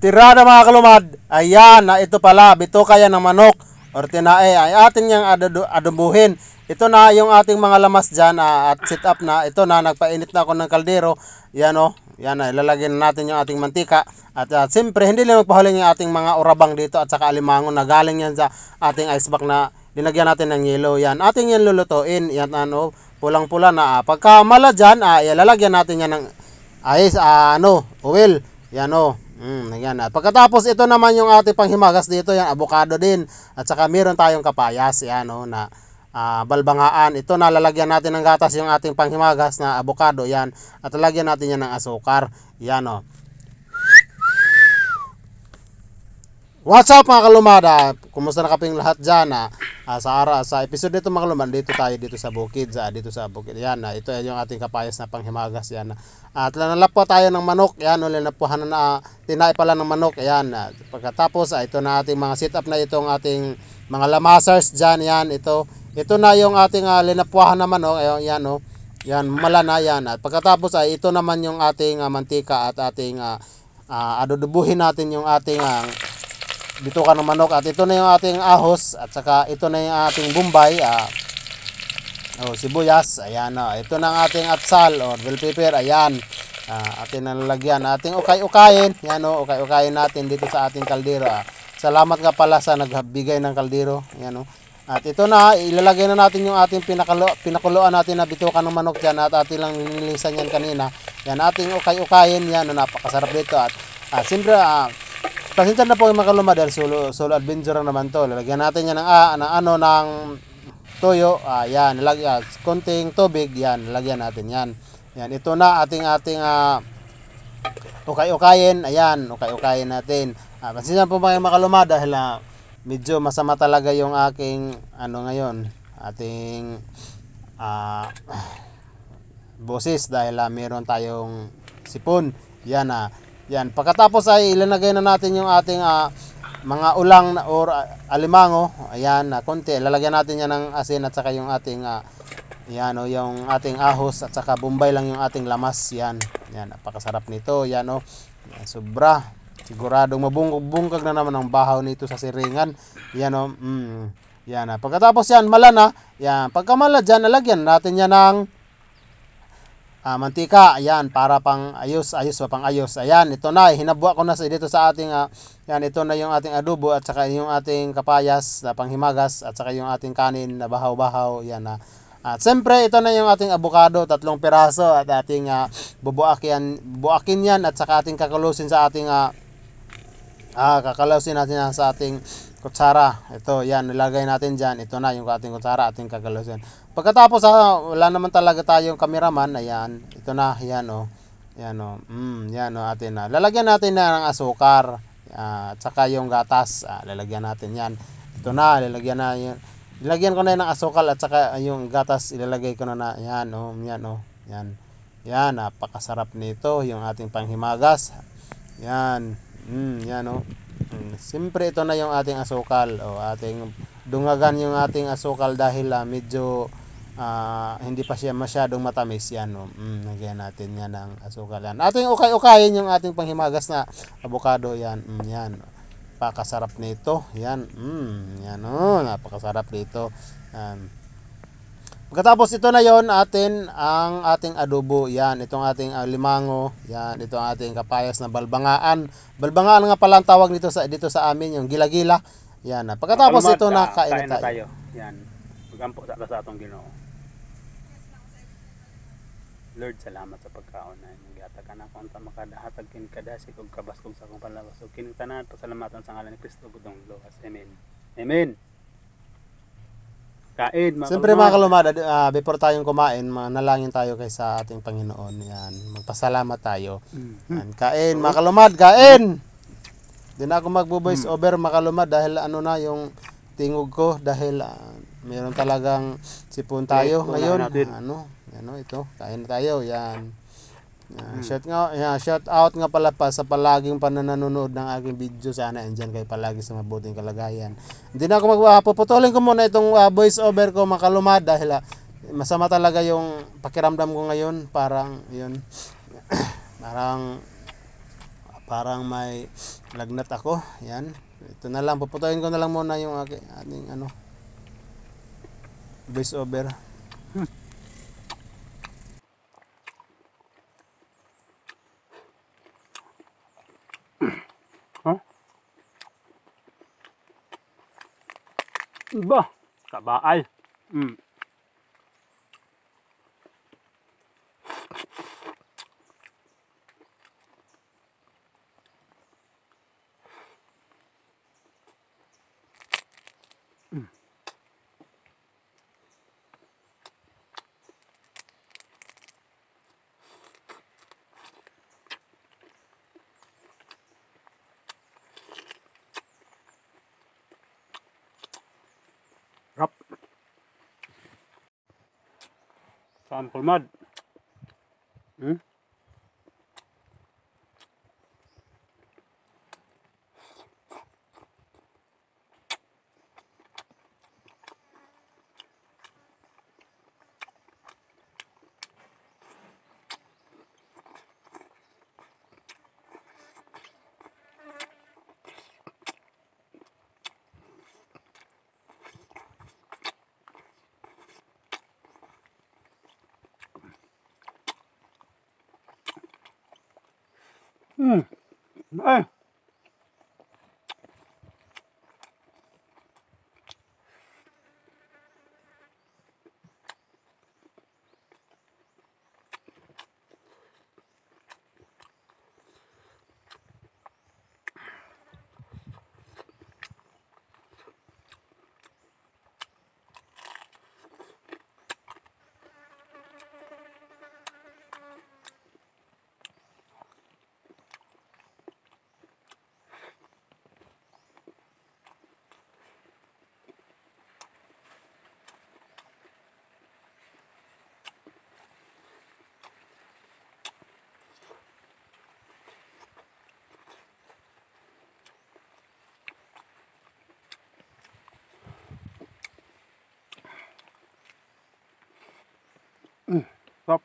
tirada mga kalumad. Ayan, na ito pala, bituka yan ng manok or tinae ay atin niyang adubuhin. Ito na yung ating mga lamas dyan at sit up na. Ito na, nagpainit na ako ng kaldero. Yan o, yan na, ilalagyan natin yung ating mantika. At siyempre, hindi lang magpahuling yung ating mga urabang dito at saka alimango na galing yan sa ating ice pack na dinagyan natin ng yelo. Yan, ating yan lulutuin. Yan ano, pulang-pula na. Pagka mala dyan, ilalagyan natin yan ng oil. Yan o. Yan. At pagkatapos ito naman yung ating panghimagas dito, yan avocado din. At saka meron tayong kapayas, yan o, na balbangaan. Ito na lalagyan natin ng gatas yung ating panghimagas na avocado, yan. At lalagyan natin yan ng asukar. Yan o. What's up mga kalumada? Kumusta na kaping lahat dyan? Sa episode nito mga kalumada, dito tayo dito sa bukid. Yan, ito yung ating kapayas na panghimagas. Yan. At nanalap po tayo ng manok. Yan, linapuhan na tinay pala ng manok. Yan. Pagkatapos, ito na ating mga sit up na itong ating mga lamasers dyan. Yan, ito na yung ating linapuhan na manok. Yan, yan, mala na yan. At pagkatapos, ito naman yung ating mantika at ating adudubuhin natin yung ating bituka ng manok. At ito na yung ating ahos at saka ito na yung ating bumbay, sibuyas. Ayan, ito na ang ating atsal or bell pepper. Ayan, atin nalalagyan, ating ukay-ukayin. Yan ukay-ukayin natin dito sa ating kaldero. Salamat nga pala sa nagbigay ng kaldero. Yan at ito na, ilalagay na natin yung ating pinakuluan natin na bituka ng manok dyan at ating lang nililisan yan kanina. Yan, ating ukay-ukayin. Yan, napakasarap dito. At siyempre, pasensya na po yung mga kalumad dahil solo adventure naman to. Lalagyan natin yan ng toyo. Yan, konting tubig. Yan, lalagyan natin yan. Yan, ito na ating ukay-ukayin. Ayan, ukay-ukayin natin. Pasensya po mga kalumad dahil medyo masama talaga yung aking ngayon, ating boses dahil meron tayong sipon. Yan yan, pagkatapos ay ilalagay na natin yung ating mga ulang or alimango. Ayan, konti. Lalagyan natin yan ng asin at saka yung ating yung ating ahos at saka bombay lang yung ating lamas. Yan. Yan, napakasarap nito. Yan sobra. Siguradong mabungkag na naman ang bahaw nito sa siringan. Yan yan. Pagkatapos yan, mala na. Yan, pagka mala dyan, nalagyan natin yan ng mantika. Ayan, para pang ayos pang ayos. Ayan, ito na, hinabwa ko na dito sa ating yan, ito na yung ating adobo at saka yung ating kapayas na panghimagas at saka yung ating kanin na bahaw-bahaw. Yan at siyempre ito na yung ating avocado, 3 piraso at ating bubuakin yan at saka ating kakulusin sa ating kakalasin natin sa ating kutsara. Ito, yan, nilagay natin dyan. Ito na yung ating kutsara, ating kakalasin. Pagkatapos, wala naman talaga tayong cameraman. Ayan, ito na, yan yan yan atin na. Lalagyan natin na ng asukar at saka yung gatas. Lalagyan natin yan. Ito na, lalagyan ko na ng asukal at saka yung gatas ilalagay ko na yan yan. Yan, napakasarap nito yung ating panghimagas. Yan. Yan siyempre ito na yung ating asukal ating dungagan yung ating asukal dahil medyo hindi pa siya masyadong matamis. Yan lagyan natin yan ng asukal. Yan, ating ukay-ukayin yung ating panghimagas na avocado. Yan yan, napakasarap nito. Yan yan napakasarap nito. Pagkatapos ito na yon ang ating adobo. Yan, itong ating limango. Yan, ito ang ating kapayas na balbangaan. Balbangaan nga pala ang tawag dito sa amin, yung gila-gila. Yan, pagkatapos ito na kain na tayo. Yan, magampo sa atong Ginoo. Lord, salamat sa pagkaon na gihatag kana ko unta makadahatag kin kadasig og kabaskog sa akong panlawas. Ug kining tanan pasalamatan sa ngalan ni Kristo gudong luwas. Amen. Amen. Kain, siyempre mga kalumada, before tayong kumain, manalangin tayo kay sa ating Panginoon. Yan, magpasalamat tayo. Yan, kain mga kalumad, kain! Di na ako magbo-voice over mga kalumad dahil yung tingog ko dahil mayroon talagang sipon tayo ngayon. Ito, kain na tayo. Yan. Shout out nga pala sa palaging pananonood ng aking video. Sana andyan kayo palagi sa mabuting kalagayan. Hindi na ako puputulin ko muna itong voice over ko mga kalumad dahil masama talaga yung pakiramdam ko ngayon. Parang Parang may lagnat ako. Yan. Ito na lang. Puputulin ko na lang muna yung ating ano, voice over. Huh? Ba, kabaay. Rap. Sample mad. Ay. Stop.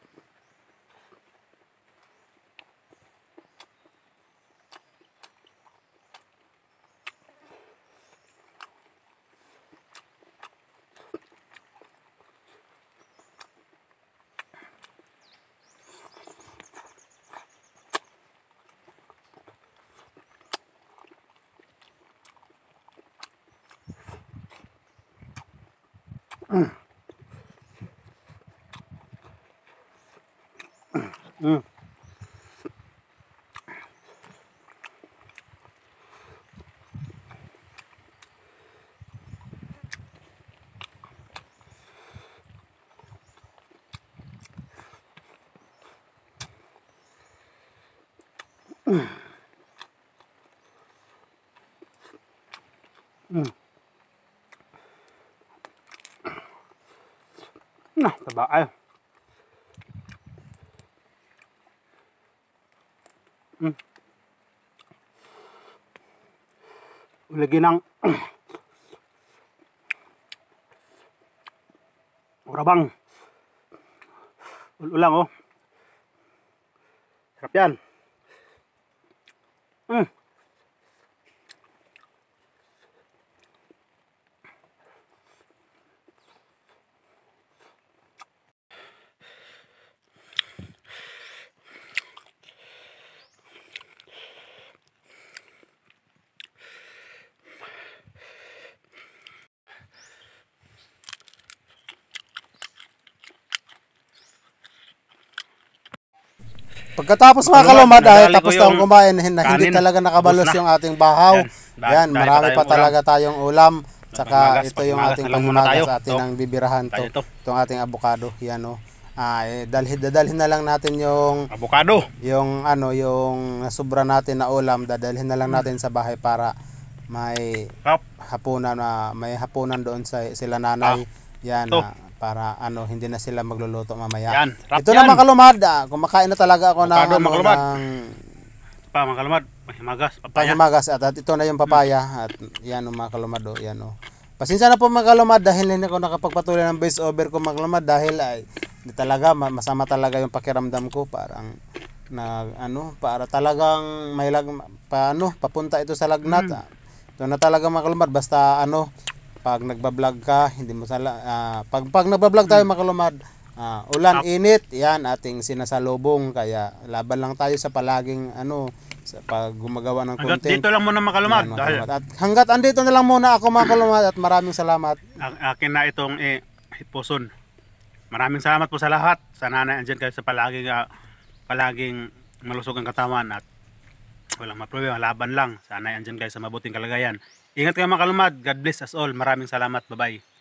Nah, kabaay. Lagyan ng urabang. Ulang oh. Sarap yan. Pagkatapos mga kalumad, dahil nadali ko tapos tayong yung kumain, hindi kanin. talaga nakabalos Ubos na. yung ating bahaw. Yan, Dahil marami pa pa tayong talaga tayong ulam. Tsaka Panghimagas, ito yung panghimagas ating na lang muna panghimagas tayo. sa atin Ito. ang bibirahan to. Tayo to. Itong ating avocado. Yan o. Dadalhin na lang natin yung Avocado. yung sobra natin na ulam, dadalhin na lang natin sa bahay para may Rap. hapunan doon sa sila nanay. Yan, Ito. para hindi na sila magluluto mamaya. Yan, rap Ito yan. na mga kalumad, kumakain na talaga ako ng Avocado, mga kalumad. ng Pa, mga kalumad. Panghimagas. Papaya. panghimagas at ito na yung papaya at yan mga kalumad yan Pasensya na po mga kalumad dahil hindi ako nakapagpatuloy ng voice over ko mga kalumad dahil ay hindi talaga masama talaga yung pakiramdam ko, parang ano para talagang may papunta ito sa lagnat. Ito na talaga mga kalumad, basta ano pag nagba-vlog ka, hindi mo pag nagba-vlog tayo mga kalumad, ulan, init, yan ating sinasalubong, kaya laban lang tayo sa palaging sa pag gumagawa ng Hanggat content. dito lang muna mga kalumad. Yan, mga Dahil kalumad. At hanggat andito na lang muna ako mga kalumad, at maraming salamat. akin na itong hitpuson. Maraming salamat po sa lahat. Sana na andyan kayo sa palaging malusog ang katawan at walang maproblema, laban lang. Sana andyan kayo sa mabuting kalagayan. Ingat kayo mga kalumad. God bless us all. Maraming salamat. Bye-bye.